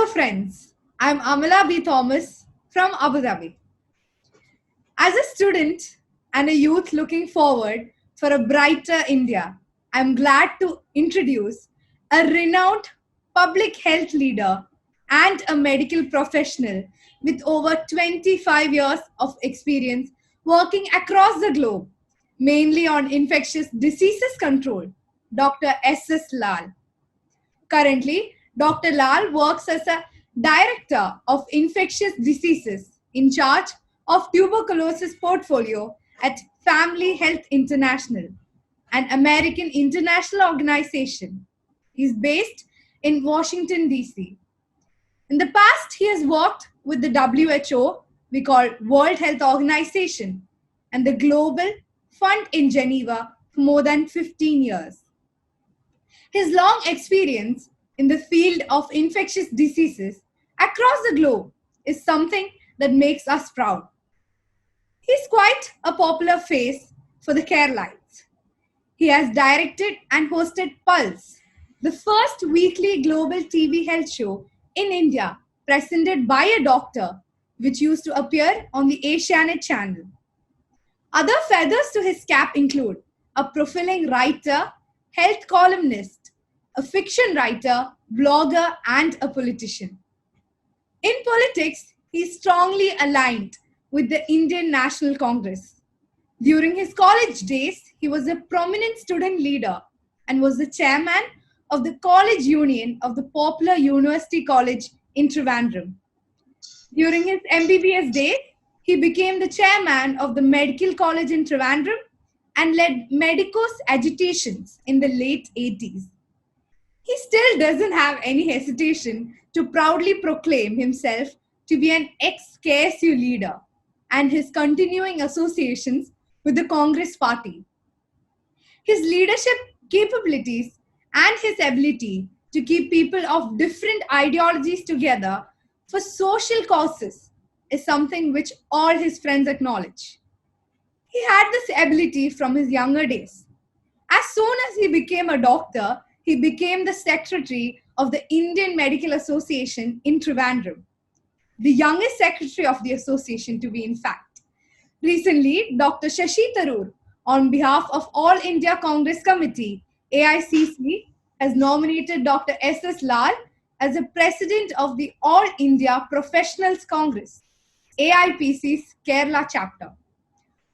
friends. I'm Amala B. Thomas from Abu Dhabi. As a student and a youth looking forward for a brighter India, I'm glad to introduce a renowned public health leader and a medical professional with over 25 years of experience working across the globe, mainly on infectious diseases control, Dr. S.S. Lal. Currently, Dr. Lal works as a director of infectious diseases in charge of tuberculosis portfolio at Family Health International, an American international organization. He's based in Washington, D.C. In the past, he has worked with the WHO, we call World Health Organization, and the Global Fund in Geneva for more than 15 years. His long experience in the field of infectious diseases across the globe is something that makes us proud. He's quite a popular face for the Keralites. He has directed and hosted Pulse, the first weekly global TV health show in India presented by a doctor, which used to appear on the Asianet channel. Other feathers to his cap include a profiling writer, health columnist, a fiction writer, blogger, and a politician. In politics, he is strongly aligned with the Indian National Congress. During his college days, he was a prominent student leader and was the chairman of the College Union of the popular University College in Trivandrum. During his MBBS days, he became the chairman of the Medical College in Trivandrum and led Medicos agitations in the late 80s. He still doesn't have any hesitation to proudly proclaim himself to be an ex-KSU leader and his continuing associations with the Congress Party. His leadership capabilities and his ability to keep people of different ideologies together for social causes is something which all his friends acknowledge. He had this ability from his younger days. As soon as he became a doctor, he became the secretary of the Indian Medical Association in Trivandrum, the youngest secretary of the association to be in fact. Recently, Dr. Shashi Tharoor, on behalf of All India Congress Committee, AICC, has nominated Dr. S.S. Lal as the president of the All India Professionals Congress, AIPC's Kerala chapter.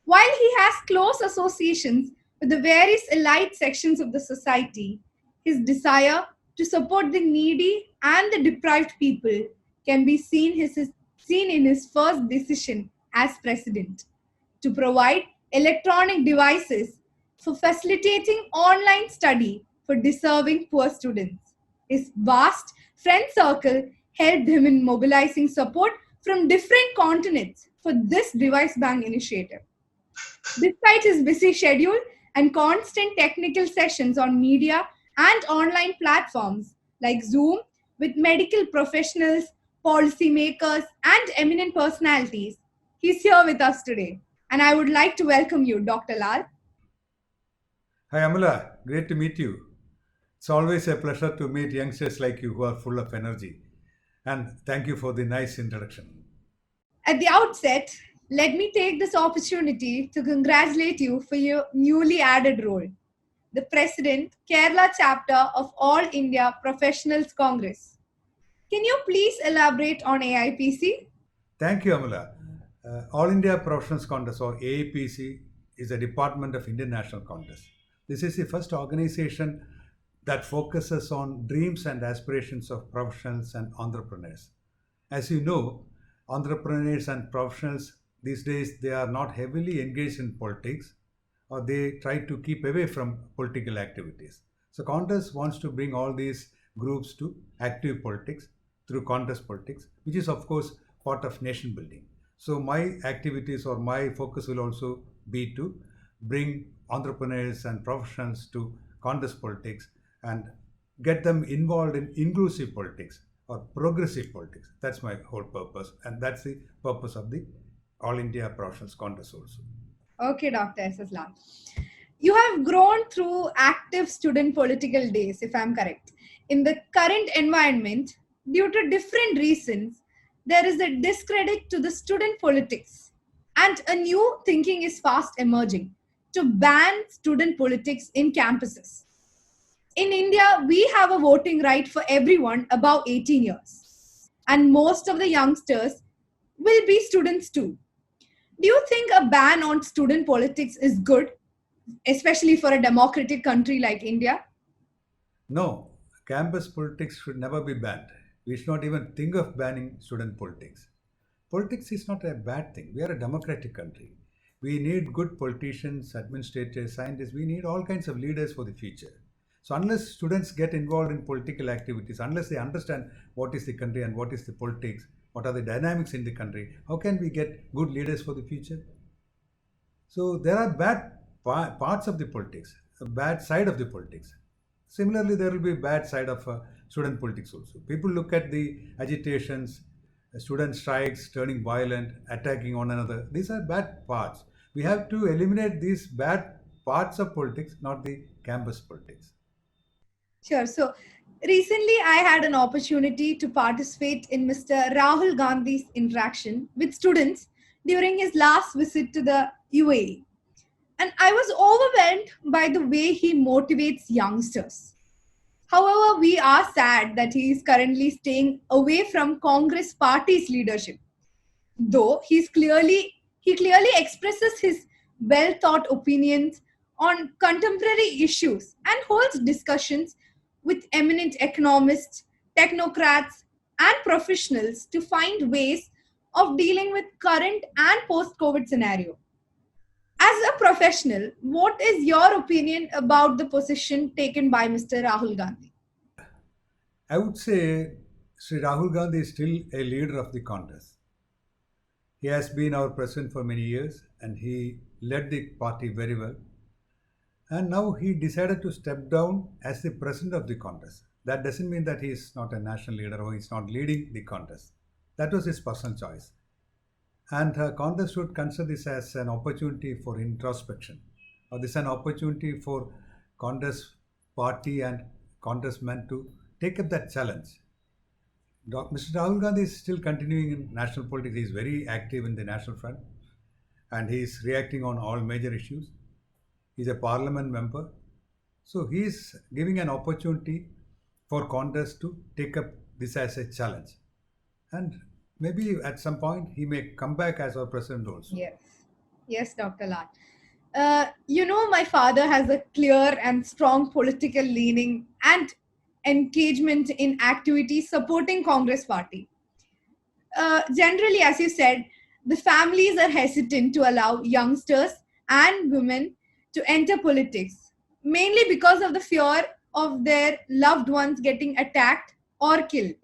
While he has close associations with the various elite sections of the society, his desire to support the needy and the deprived people can be seen in his first decision as president to provide electronic devices for facilitating online study for deserving poor students. His vast friend circle helped him in mobilizing support from different continents for this device bank initiative. Despite his busy schedule and constant technical sessions on media and online platforms like Zoom with medical professionals, policymakers, and eminent personalities, he's here with us today. And I would like to welcome you, Dr. Lal. Hi Amala, great to meet you. It's always a pleasure to meet youngsters like you who are full of energy. And thank you for the nice introduction. At the outset, let me take this opportunity to congratulate you for your newly added role, the President, Kerala chapter of All India Professionals Congress. Can you please elaborate on AIPC? Thank you, Amala. All India Professionals Congress or AAPC is a department of Indian National Congress. This is the first organization that focuses on dreams and aspirations of professionals and entrepreneurs. As you know, entrepreneurs and professionals these days they are not heavily engaged in politics or they try to keep away from political activities. So Congress wants to bring all these groups to active politics through Congress politics, which is of course part of nation building. So my activities or my focus will also be to bring entrepreneurs and professionals to Congress politics and get them involved in inclusive politics or progressive politics. That's my whole purpose, and that's the purpose of the All India Professionals Congress also. Okay, Dr. S.S. Lal. You have grown through active student political days, if I'm correct. In the current environment, due to different reasons, there is a discredit to the student politics. And a new thinking is fast emerging to ban student politics in campuses. In India, we have a voting right for everyone above 18 years. And most of the youngsters will be students too. Do you think a ban on student politics is good, especially for a democratic country like India? No, campus politics should never be banned. We should not even think of banning student politics. Politics is not a bad thing. We are a democratic country. We need good politicians, administrators, scientists. We need all kinds of leaders for the future. So, unless students get involved in political activities, unless they understand what is the country and what is the politics, what are the dynamics in the country, how can we get good leaders for the future? So there are bad parts of the politics, a bad side of the politics. Similarly, there will be bad side of student politics also. People look at the agitations, student strikes, turning violent, attacking one another. These are bad parts. We have to eliminate these bad parts of politics, not the campus politics. Sure. So recently, I had an opportunity to participate in Mr. Rahul Gandhi's interaction with students during his last visit to the UAE. And I was overwhelmed by the way he motivates youngsters. However, we are sad that he is currently staying away from Congress party's leadership. Though he clearly expresses his well thought opinions on contemporary issues and holds discussions with eminent economists, technocrats, and professionals to find ways of dealing with current and post COVID scenario. As a professional, what is your opinion about the position taken by Mr. Rahul Gandhi? I would say Sri Rahul Gandhi is still a leader of the Congress. He has been our president for many years and he led the party very well. And now he decided to step down as the president of the Congress. That doesn't mean that he is not a national leader or he's not leading the Congress. That was his personal choice. And Congress should consider this as an opportunity for introspection, or this an opportunity for Congress party and congressmen to take up that challenge. Mr. Rahul Gandhi is still continuing in national politics. He is very active in the national front and he is reacting on all major issues. He's a parliament member. So he is giving an opportunity for Congress to take up this as a challenge. And maybe at some point he may come back as our president also. Yes. Yes, Dr. Lal. My father has a clear and strong political leaning and engagement in activities supporting Congress party. Generally, as you said, the families are hesitant to allow youngsters and women to enter politics, mainly because of the fear of their loved ones getting attacked or killed.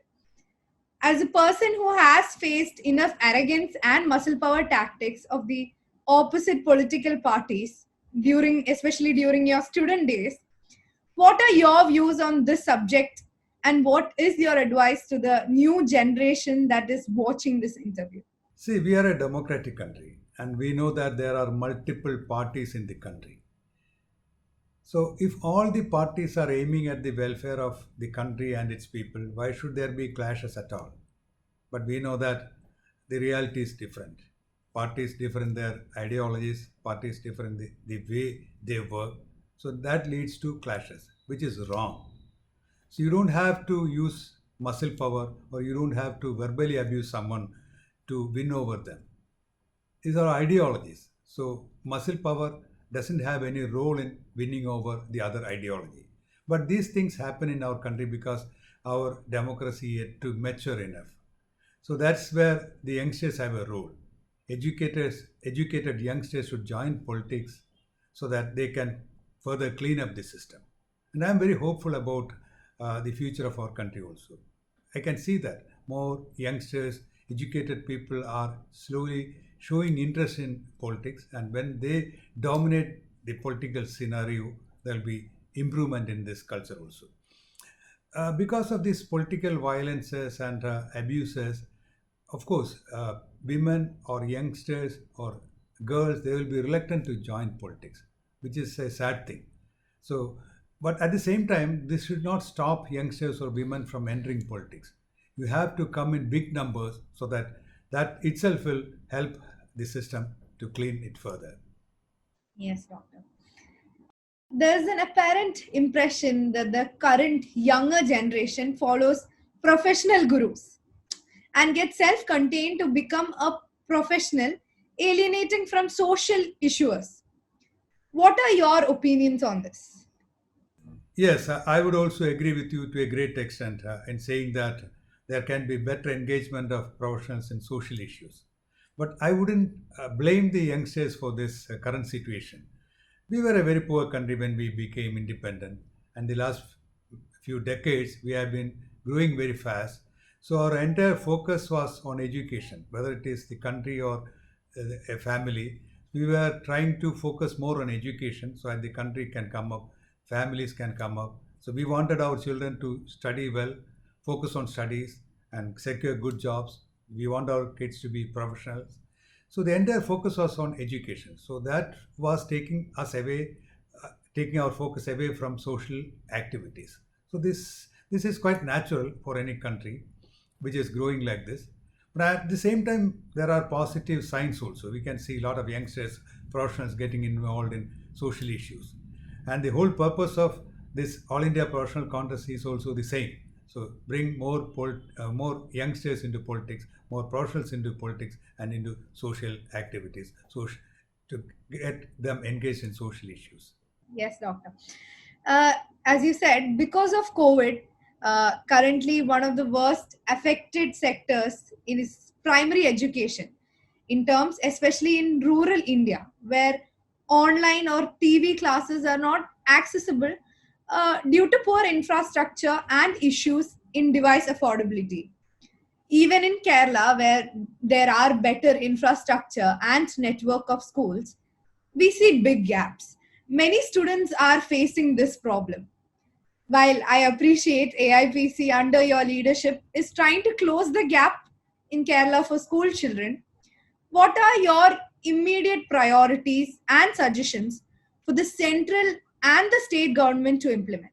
As a person who has faced enough arrogance and muscle power tactics of the opposite political parties especially during your student days, what are your views on this subject and what is your advice to the new generation that is watching this interview? See, we are a democratic country and we know that there are multiple parties in the country. So, if all the parties are aiming at the welfare of the country and its people, why should there be clashes at all? But we know that the reality is different. Parties differ in their ideologies, parties differ in the way they work. So, that leads to clashes, which is wrong. So, you don't have to use muscle power or you don't have to verbally abuse someone to win over them. These are ideologies. So, muscle power doesn't have any role in winning over the other ideology. But these things happen in our country because our democracy yet to mature enough. So that's where the youngsters have a role. Educated youngsters should join politics so that they can further clean up the system. And I'm very hopeful about the future of our country also. I can see that more youngsters, educated people are slowly showing interest in politics, and when they dominate the political scenario, there'll be improvement in this culture also. Because of these political violences and abuses, of course, women or youngsters or girls, they will be reluctant to join politics, which is a sad thing. So, but at the same time, this should not stop youngsters or women from entering politics. You have to come in big numbers so that that itself will help the system to clean it further. Yes, doctor. There's an apparent impression that the current younger generation follows professional gurus and gets self contained to become a professional, alienating from social issues. What are your opinions on this? Yes, I would also agree with you to a great extent in saying that there can be better engagement of professionals in social issues. But I wouldn't blame the youngsters for this current situation. We were a very poor country when we became independent, and the last few decades we have been growing very fast. So our entire focus was on education, whether it is the country or a family. We were trying to focus more on education so that the country can come up, families can come up. So we wanted our children to study well, focus on studies, and secure good jobs. We want our kids to be professionals. So the entire focus was on education. So that was taking us away, taking our focus away from social activities. So this is quite natural for any country which is growing like this. But at the same time, there are positive signs also. We can see a lot of youngsters, professionals getting involved in social issues. And the whole purpose of this All India Professional Contest is also the same. So bring more youngsters into politics, more professionals into politics, and into social activities, so to get them engaged in social issues. Yes, doctor. Uh, as you said, because of COVID, currently one of the worst affected sectors is primary education, in terms, especially in rural India, where online or TV classes are not accessible due to poor infrastructure and issues in device affordability. Even in Kerala, where there are better infrastructure and network of schools, we see big gaps. Many students are facing this problem. While I appreciate AIPC under your leadership is trying to close the gap in Kerala for school children, what are your immediate priorities and suggestions for the central and the state government to implement?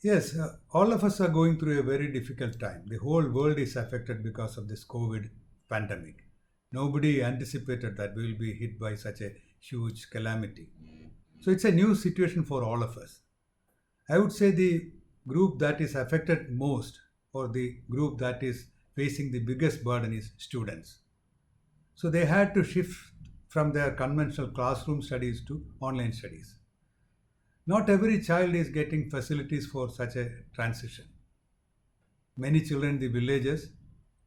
Yes, all of us are going through a very difficult time. The whole world is affected because of this COVID pandemic. Nobody anticipated that we will be hit by such a huge calamity. So it's a new situation for all of us. I would say the group that is affected most, or the group that is facing the biggest burden, is students. So they had to shift from their conventional classroom studies to online studies. Not every child is getting facilities for such a transition. Many children in the villages,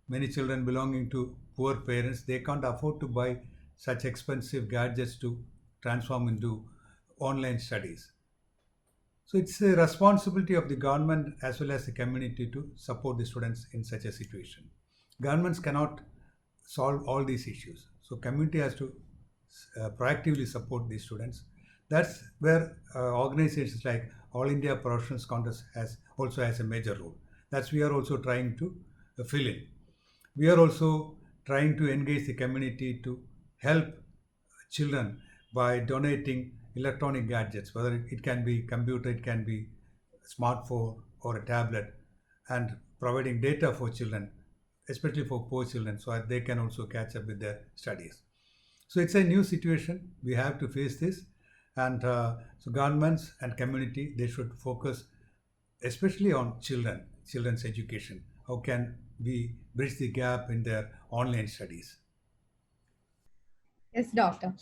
many children belonging to poor parents, they can't afford to buy such expensive gadgets to transform into online studies. So it's a responsibility of the government as well as the community to support the students in such a situation. Governments cannot solve all these issues. So community has to proactively support these students. That's where organizations like All India Professionals Contest has a major role. That's we are also trying to fill in. We are also trying to engage the community to help children by donating electronic gadgets, whether it can be computer, it can be smartphone or a tablet, and providing data for children, especially for poor children, so that they can also catch up with their studies. So it's a new situation. We have to face this, and so governments and community, they should focus especially on children's education. How can we bridge the gap in their online studies? Yes, doctor.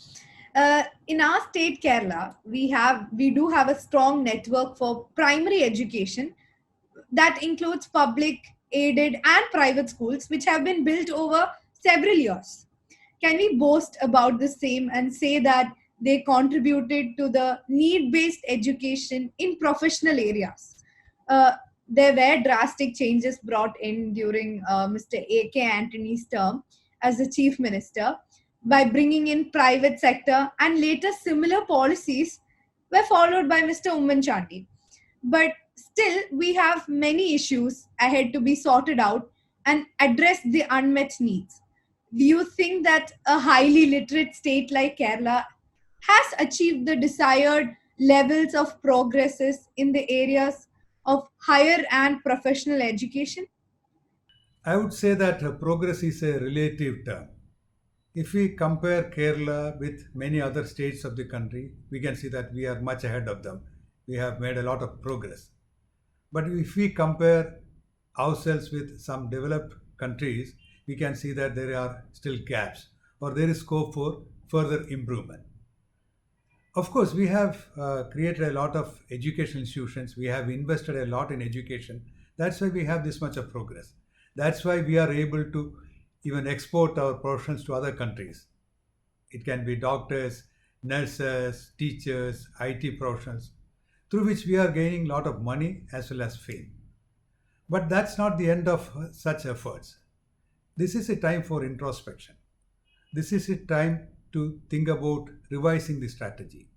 In our state, Kerala, we do have a strong network for primary education that includes public, aided, and private schools, which have been built over several years. Can we boast about the same and say that they contributed to the need based education in professional areas? Uh, there were drastic changes brought in during Mr. A.K. Antony's term as the chief minister by bringing in private sector, and later similar policies were followed by Mr. Umman Chandy. But still, we have many issues ahead to be sorted out and address the unmet needs. Do you think that a highly literate state like Kerala has achieved the desired levels of progresses in the areas of higher and professional education? I would say that progress is a relative term. If we compare Kerala with many other states of the country, we can see that we are much ahead of them. We have made a lot of progress. But if we compare ourselves with some developed countries, we can see that there are still gaps or there is scope for further improvement. Of course, we have created a lot of education institutions. We have invested a lot in education. That's why we have this much of progress. That's why we are able to even export our professions to other countries. It can be doctors, nurses, teachers, IT professionals, through which we are gaining a lot of money as well as fame. But that's not the end of such efforts. This is a time for introspection. This is a time to think about revising the strategy.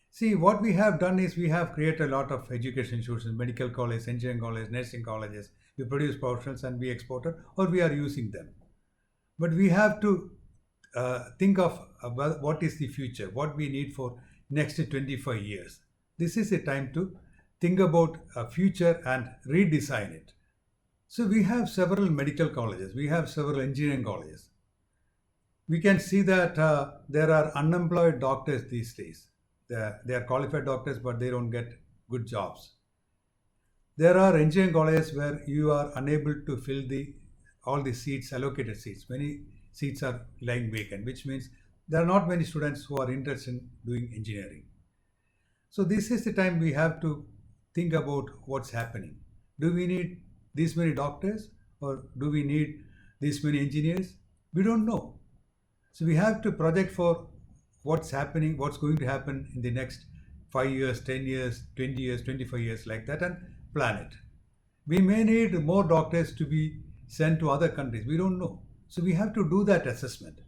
See, what we have done is we have created a lot of education institutions, medical colleges, engineering colleges, nursing colleges. We produce professionals and we export it, or we are using them. But we have to think of what is the future, what we need for next 25 years. This is a time to think about a future and redesign it. So we have several medical colleges, we have several engineering colleges. We can see that there are unemployed doctors these days. They are qualified doctors, but they don't get good jobs. There are engineering colleges where you are unable to fill the all the seats, allocated seats. Many seats are lying vacant, which means there are not many students who are interested in doing engineering. So this is the time we have to think about what's happening. Do we need these many doctors or do we need these many engineers? We don't know. So we have to project for what's happening, what's going to happen in the next 5 years, 10 years, 20 years, 25 years, like that, and plan it. We may need more doctors to be sent to other countries. We don't know. So we have to do that assessment.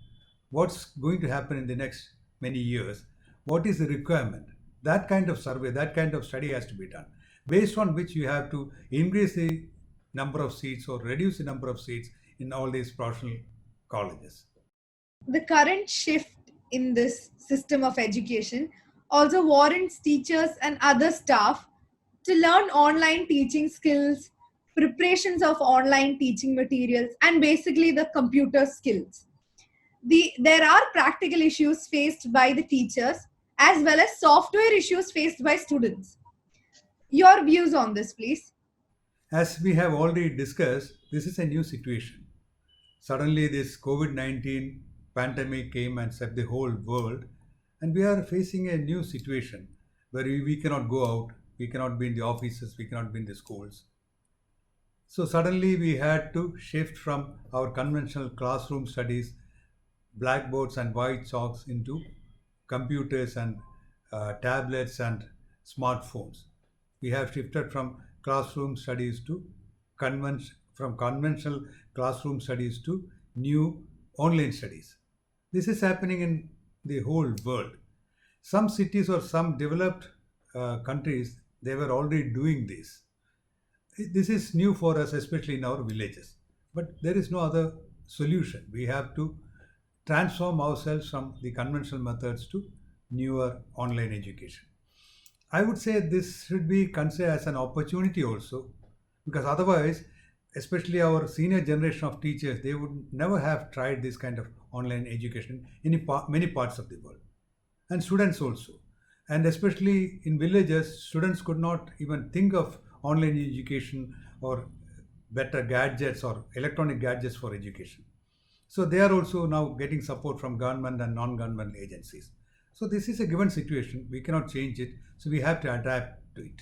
What's going to happen in the next many years? What is the requirement? That kind of survey, that kind of study has to be done, based on which you have to increase the number of seats or reduce the number of seats in all these professional colleges. The current shift in this system of education also warrants teachers and other staff to learn online teaching skills, preparations of online teaching materials, and basically the computer skills. There are practical issues faced by the teachers as well as software issues faced by students. Your views on this, please. As we have already discussed, this is a new situation. Suddenly, this COVID 19 pandemic came and set the whole world, and we are facing a new situation where we cannot go out, we cannot be in the offices, we cannot be in the schools. So, suddenly, we had to shift from our conventional classroom studies, blackboards and white chalks, into computers and tablets and smartphones. We have shifted from classroom studies to from conventional classroom studies to new online studies. This is happening in the whole world. Some cities or some developed countries, they were already doing this. This is new for us, especially in our villages. But there is no other solution. We have to transform ourselves from the conventional methods to newer online education. I would say this should be considered as an opportunity also, because otherwise, especially our senior generation of teachers, they would never have tried this kind of online education in many parts of the world, and students also. And especially in villages, students could not even think of online education or better gadgets or electronic gadgets for education. So they are also now getting support from government and non-government agencies. So this is a given situation. We cannot change it. So we have to adapt to it.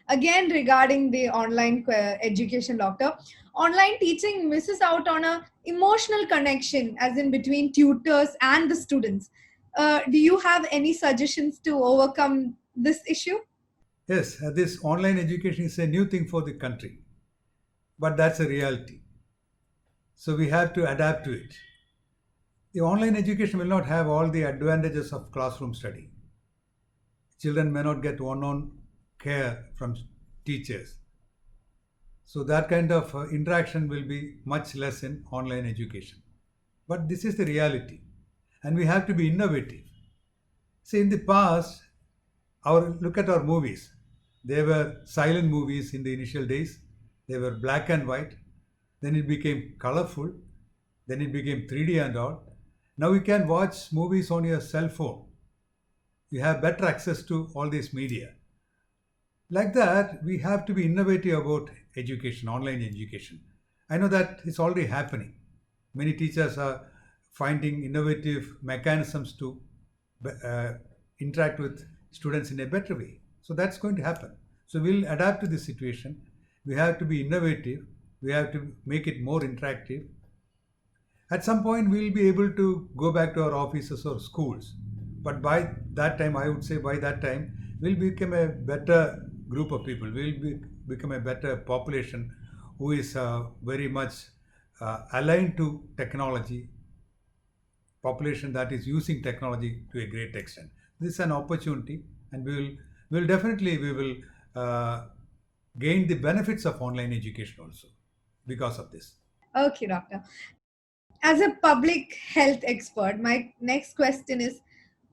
Again, regarding the online education, doctor, online teaching misses out on a emotional connection, as in between tutors and the students. Do you have any suggestions to overcome this issue? Yes, this online education is a new thing for the country, but that's a reality. So we have to adapt to it. The online education will not have all the advantages of classroom study. Children may not get one-on care from teachers. So that kind of interaction will be much less in online education. But this is the reality, and we have to be innovative. See, in the past, our look at our movies. They were silent movies in the initial days. They were black and white. then it became colorful, then it became 3D and all. Now you can watch movies on your cell phone. You have better access to all this media. Like that, we have to be innovative about education, online education. I know that it's already happening. Many teachers are finding innovative mechanisms to uh, interact with students in a better way. So that's going to happen. So we'll adapt to this situation. We have to be innovative. We have to make it more interactive. At some point, we'll be able to go back to our offices or schools. But by that time, I would say by that time, we'll become a better group of people. Become a better population who is very much aligned to technology, population that is using technology to a great extent. This is an opportunity, and we will gain the benefits of online education also because of this. Okay, doctor. As a public health expert, my next question is,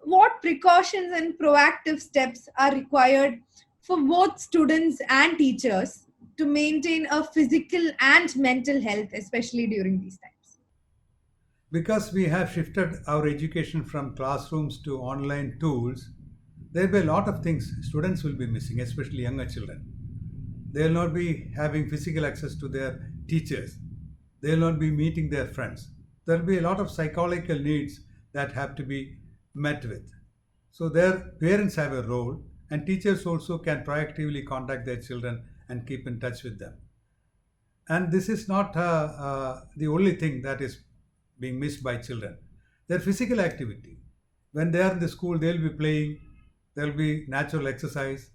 what precautions and proactive steps are required for both students and teachers to maintain a physical and mental health, especially during these times? Because we have shifted our education from classrooms to online tools, there will be a lot of things students will be missing, especially younger children. They will not be having physical access to their teachers. They will not be meeting their friends. There will be a lot of psychological needs that have to be met with. So their parents have a role, and teachers also can proactively contact their children and keep in touch with them. And this is not the only thing that is being missed by children. Their physical activity. When they are in the school, they'll be playing, there'll be natural exercise.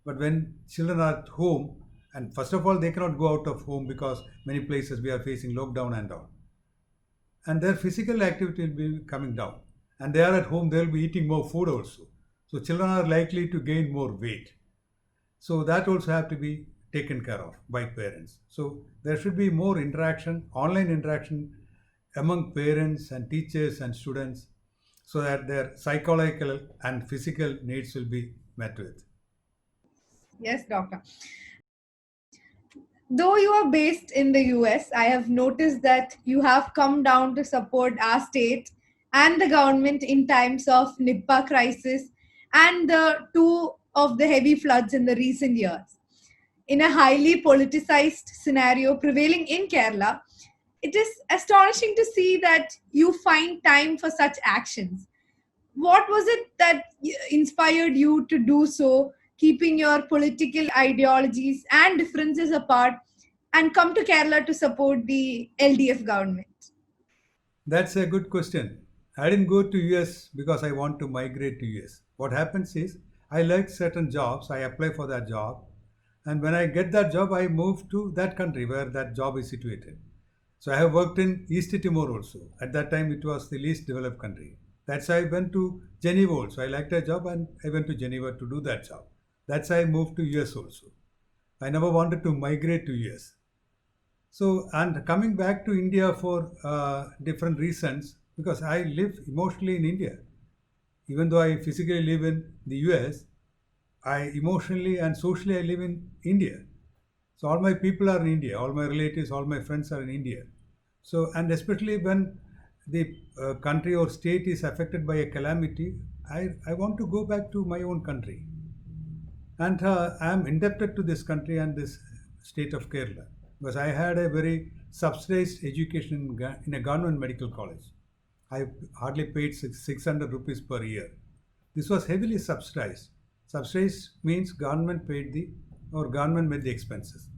But when children are at home, and first of all, they cannot go out of home because many places we are facing lockdown and all. And their physical activity will be coming down. And they are at home, they'll be eating more food also. So children are likely to gain more weight. So that also have to be taken care of by parents. So there should be more interaction, online interaction among parents and teachers and students, so that their psychological and physical needs will be met with. Yes, doctor. Though you are based in the US, I have noticed that you have come down to support our state and the government in times of Nipah crisis and the two of the heavy floods in the recent years. In a highly politicized scenario prevailing in Kerala, it is astonishing to see that you find time for such actions. What was it that inspired you to do so, keeping your political ideologies and differences apart, and come to Kerala to support the LDF government? That's a good question. I didn't go to US because I want to migrate to US. What happens is I like certain jobs, I apply for that job, and when I get that job, I move to that country where that job is situated. So I have worked in East Timor also. At that time, it was the least developed country. That's why I went to Geneva also. I liked that job and I went to Geneva to do that job. That's why I moved to US also. I never wanted to migrate to US. So, and coming back to India for different reasons, because I live emotionally in India. Even though I physically live in the US, I emotionally and socially I live in India. So all my people are in India, all my relatives, all my friends are in India. So, and especially when the country or state is affected by a calamity, I want to go back to my own country. And I am indebted to this country and this state of Kerala because I had a very subsidized education in a government medical college. I hardly paid 600 rupees per year. This was heavily subsidized. Subsidized means government paid the or government made the expenses.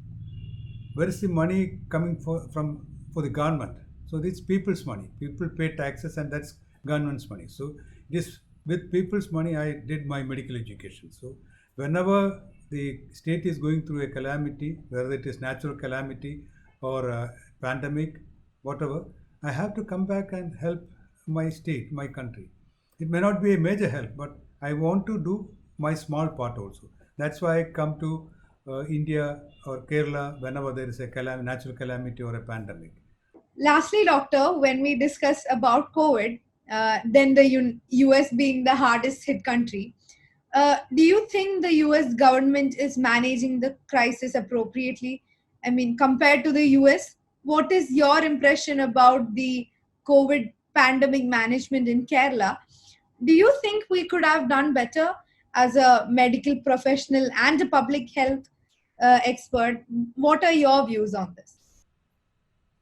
Where is the money coming for the government? So it's people's money. People pay taxes and that's government's money. So this with people's money I did my medical education. So whenever the state is going through a calamity, whether it is natural calamity or a pandemic, whatever, I have to come back and help my state, my country. It may not be a major help, but I want to do my small part also. That's why I come to India or Kerala whenever there is a natural calamity or a pandemic. Lastly, doctor, when we discuss about COVID, then the US being the hardest hit country, do you think the US government is managing the crisis appropriately? I mean, compared to the US, what is your impression about the COVID pandemic management in Kerala? Do you think we could have done better as a medical professional and a public health expert? What are your views on this?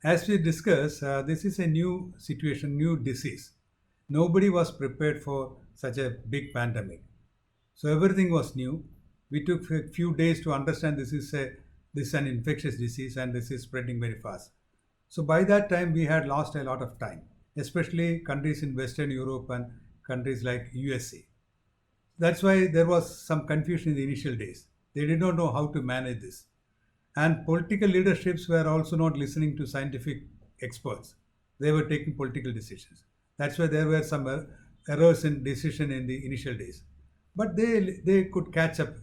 As we discussed, this is a new situation, new disease. Nobody was prepared for such a big pandemic. So everything was new. We took a few days to understand this is an infectious disease and this is spreading very fast. So by that time we had lost a lot of time, especially countries in Western Europe and countries like USA. That's why there was some confusion in the initial days. They did not know how to manage this. And political leaderships were also not listening to scientific experts. They were taking political decisions. That's why there were some errors in decision in the initial days. But they could catch up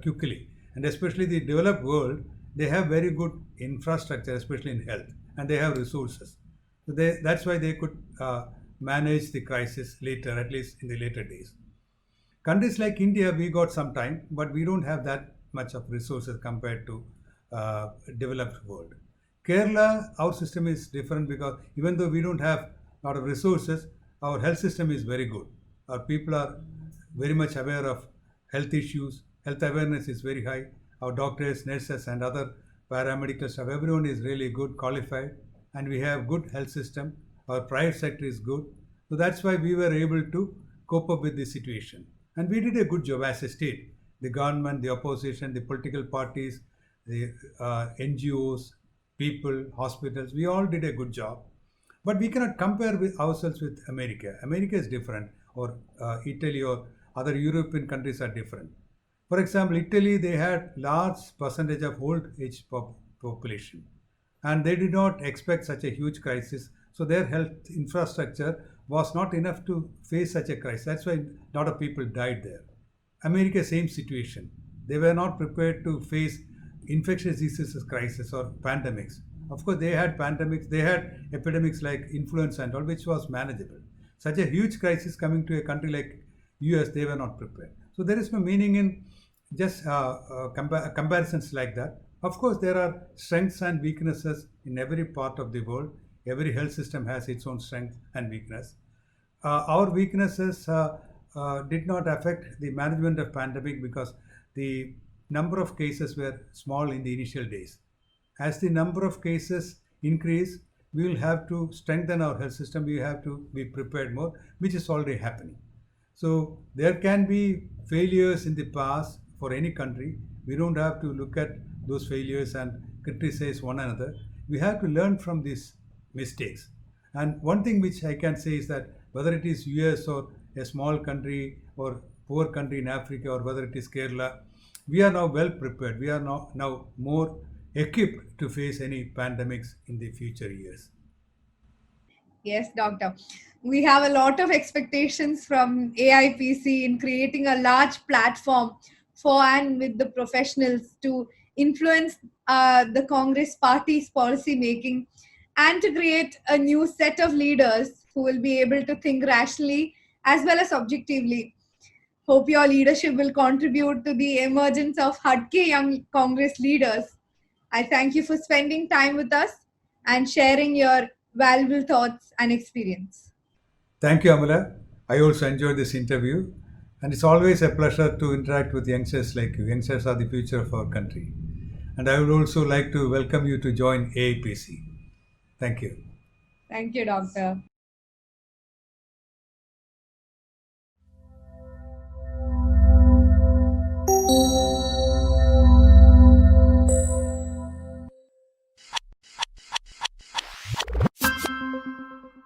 quickly. And especially the developed world, they have very good infrastructure, especially in health, and they have resources. So that's why they could manage the crisis later, at least in the later days. Countries like India, we got some time, but we don't have that much of resources compared to developed world. Kerala, our system is different because even though we don't have a lot of resources, our health system is very good. Our people are very much aware of health issues. Health awareness is very high. Our doctors, nurses, and other paramedical staff, everyone is really good, qualified, and we have good health system. Our private sector is good. So that's why we were able to cope up with this situation. And we did a good job as a state. The government, the opposition, the political parties, the NGOs, people, hospitals, we all did a good job. But we cannot compare with ourselves with America. America is different, or Italy or other European countries are different. For example, Italy, they had large percentage of old age population, and they did not expect such a huge crisis. So their health infrastructure was not enough to face such a crisis. That's why a lot of people died there. America, same situation. They were not prepared to face infectious diseases crisis or pandemics. Of course, they had pandemics, they had epidemics like influenza and all, which was manageable. Such a huge crisis coming to a country like US, they were not prepared. So there is no meaning in just comparisons like that. Of course, there are strengths and weaknesses in every part of the world. Every health system has its own strength and weakness. Our weaknesses did not affect the management of pandemic because the number of cases were small in the initial days. As the number of cases increase, we will have to strengthen our health system. We have to be prepared more, which is already happening. So there can be failures in the past for any country. We don't have to look at those failures and criticize one another. We have to learn from these mistakes. And one thing which I can say is that whether it is US or a small country or poor country in Africa or whether it is Kerala, we are now well prepared. We are now more equipped to face any pandemics in the future years. Yes, doctor. We have a lot of expectations from AIPC in creating a large platform for and with the professionals to influence the Congress party's policy making and to create a new set of leaders who will be able to think rationally as well as objectively. Hope your leadership will contribute to the emergence of Hudke young Congress leaders. I thank you for spending time with us and sharing your valuable thoughts and experience. Thank you, Amala. I also enjoyed this interview, and it's always a pleasure to interact with youngsters like you. Youngsters are the future of our country. And I would also like to welcome you to join AIPC. Thank you. Thank you, doctor.